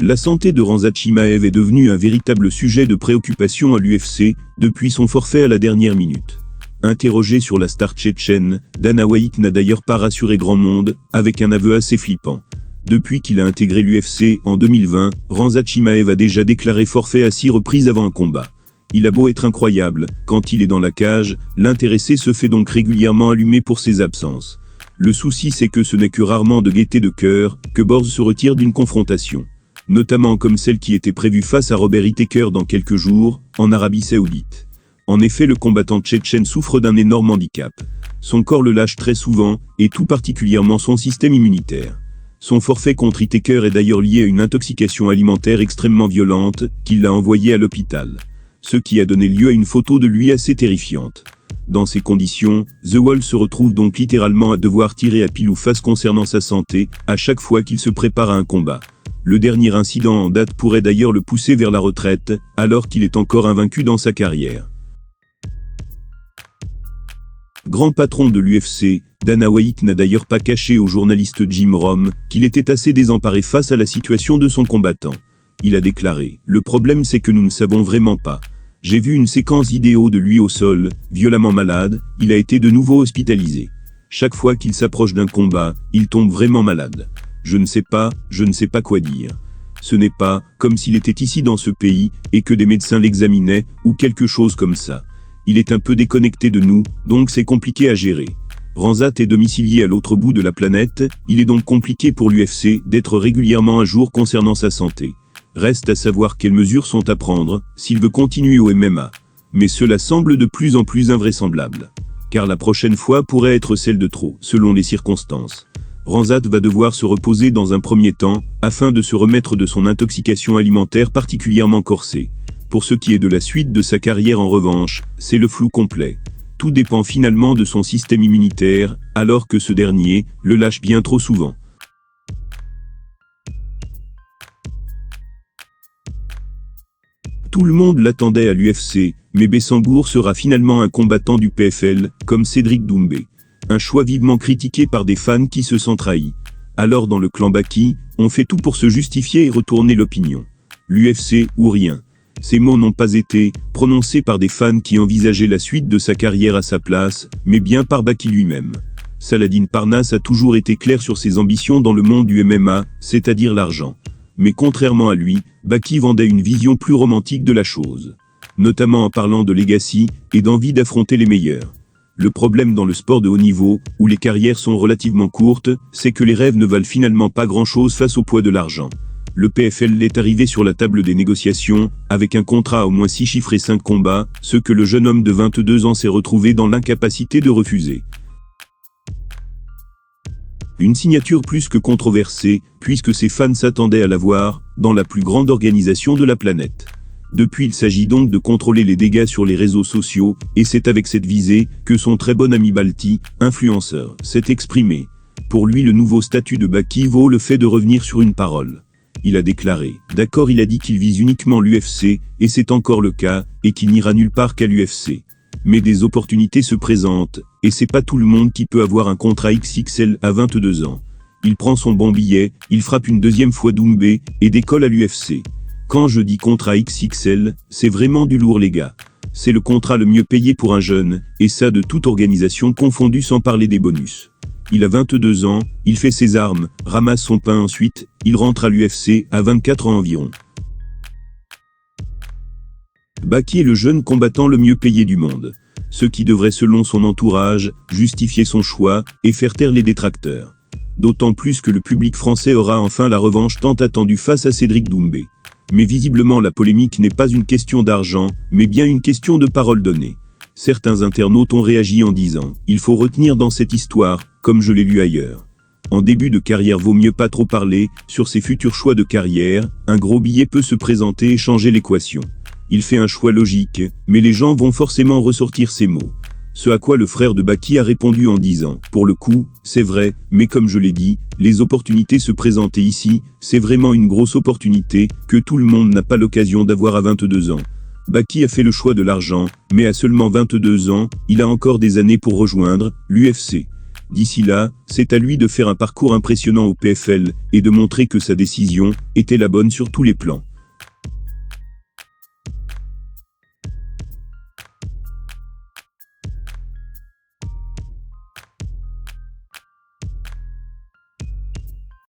La santé de Khamzat Chimaev est devenue un véritable sujet de préoccupation à l'UFC, depuis son forfait à la dernière minute. Interrogé sur la star tchétchène, Dana White n'a d'ailleurs pas rassuré grand monde, avec un aveu assez flippant. Depuis qu'il a intégré l'UFC en 2020, Khamzat Chimaev a déjà déclaré forfait à 6 reprises avant un combat. Il a beau être incroyable, quand il est dans la cage, l'intéressé se fait donc régulièrement allumer pour ses absences. Le souci c'est que ce n'est que rarement de gaieté de cœur que Borz se retire d'une confrontation. Notamment comme celle qui était prévue face à Robert Whittaker dans quelques jours, en Arabie Saoudite. En effet, le combattant tchétchène souffre d'un énorme handicap. Son corps le lâche très souvent, et tout particulièrement son système immunitaire. Son forfait contre Whittaker est d'ailleurs lié à une intoxication alimentaire extrêmement violente, qui l'a envoyé à l'hôpital. Ce qui a donné lieu à une photo de lui assez terrifiante. Dans ces conditions, The Wall se retrouve donc littéralement à devoir tirer à pile ou face concernant sa santé, à chaque fois qu'il se prépare à un combat. Le dernier incident en date pourrait d'ailleurs le pousser vers la retraite, alors qu'il est encore invaincu dans sa carrière. Grand patron de l'UFC, Dana White n'a d'ailleurs pas caché au journaliste Jim Rome qu'il était assez désemparé face à la situation de son combattant. Il a déclaré « Le problème c'est que nous ne savons vraiment pas. J'ai vu une séquence vidéo de lui au sol, violemment malade, il a été de nouveau hospitalisé. Chaque fois qu'il s'approche d'un combat, il tombe vraiment malade. Je ne sais pas quoi dire. Ce n'est pas comme s'il était ici dans ce pays et que des médecins l'examinaient ou quelque chose comme ça. Il est un peu déconnecté de nous, donc c'est compliqué à gérer. Khamzat est domicilié à l'autre bout de la planète, il est donc compliqué pour l'UFC d'être régulièrement à jour concernant sa santé. Reste à savoir quelles mesures sont à prendre s'il veut continuer au MMA. Mais cela semble de plus en plus invraisemblable. Car la prochaine fois pourrait être celle de trop, selon les circonstances. Khamzat va devoir se reposer dans un premier temps, afin de se remettre de son intoxication alimentaire particulièrement corsée. Pour ce qui est de la suite de sa carrière en revanche, c'est le flou complet. Tout dépend finalement de son système immunitaire, alors que ce dernier le lâche bien trop souvent. Tout le monde l'attendait à l'UFC, mais Bessangour sera finalement un combattant du PFL, comme Cédric Doumbé. Un choix vivement critiqué par des fans qui se sentent trahis. Alors dans le clan Baki, on fait tout pour se justifier et retourner l'opinion. L'UFC ou rien. Ces mots n'ont pas été prononcés par des fans qui envisageaient la suite de sa carrière à sa place, mais bien par Baki lui-même. Saladin Parnasse a toujours été clair sur ses ambitions dans le monde du MMA, c'est-à-dire l'argent. Mais contrairement à lui, Baki vendait une vision plus romantique de la chose. Notamment en parlant de legacy et d'envie d'affronter les meilleurs. Le problème dans le sport de haut niveau, où les carrières sont relativement courtes, c'est que les rêves ne valent finalement pas grand-chose face au poids de l'argent. Le PFL est arrivé sur la table des négociations, avec un contrat à au moins 6 chiffres et 5 combats, ce que le jeune homme de 22 ans s'est retrouvé dans l'incapacité de refuser. Une signature plus que controversée, puisque ses fans s'attendaient à la voir, dans la plus grande organisation de la planète. Depuis, il s'agit donc de contrôler les dégâts sur les réseaux sociaux, et c'est avec cette visée que son très bon ami Balti, influenceur, s'est exprimé. Pour lui, le nouveau statut de Baki vaut le fait de revenir sur une parole. Il a déclaré, d'accord, il a dit qu'il vise uniquement l'UFC, et c'est encore le cas, et qu'il n'ira nulle part qu'à l'UFC. Mais des opportunités se présentent, et c'est pas tout le monde qui peut avoir un contrat XXL à 22 ans. Il prend son bon billet, il frappe une deuxième fois Doumbé, et décolle à l'UFC. Quand je dis contrat XXL, c'est vraiment du lourd les gars. C'est le contrat le mieux payé pour un jeune, et ça de toute organisation confondue sans parler des bonus. Il a 22 ans, il fait ses armes, ramasse son pain ensuite, il rentre à l'UFC à 24 ans environ. Baki est le jeune combattant le mieux payé du monde. Ce qui devrait selon son entourage, justifier son choix, et faire taire les détracteurs. D'autant plus que le public français aura enfin la revanche tant attendue face à Cédric Doumbé. Mais visiblement la polémique n'est pas une question d'argent, mais bien une question de parole donnée. Certains internautes ont réagi en disant « Il faut retenir dans cette histoire, comme je l'ai lu ailleurs. En début de carrière vaut mieux pas trop parler, sur ses futurs choix de carrière, un gros billet peut se présenter et changer l'équation. Il fait un choix logique, mais les gens vont forcément ressortir ces mots. » Ce à quoi le frère de Baki a répondu en disant « Pour le coup, c'est vrai, mais comme je l'ai dit, les opportunités se présentaient ici, c'est vraiment une grosse opportunité que tout le monde n'a pas l'occasion d'avoir à 22 ans. Baki a fait le choix de l'argent, mais à seulement 22 ans, il a encore des années pour rejoindre l'UFC. D'ici là, c'est à lui de faire un parcours impressionnant au PFL et de montrer que sa décision était la bonne sur tous les plans.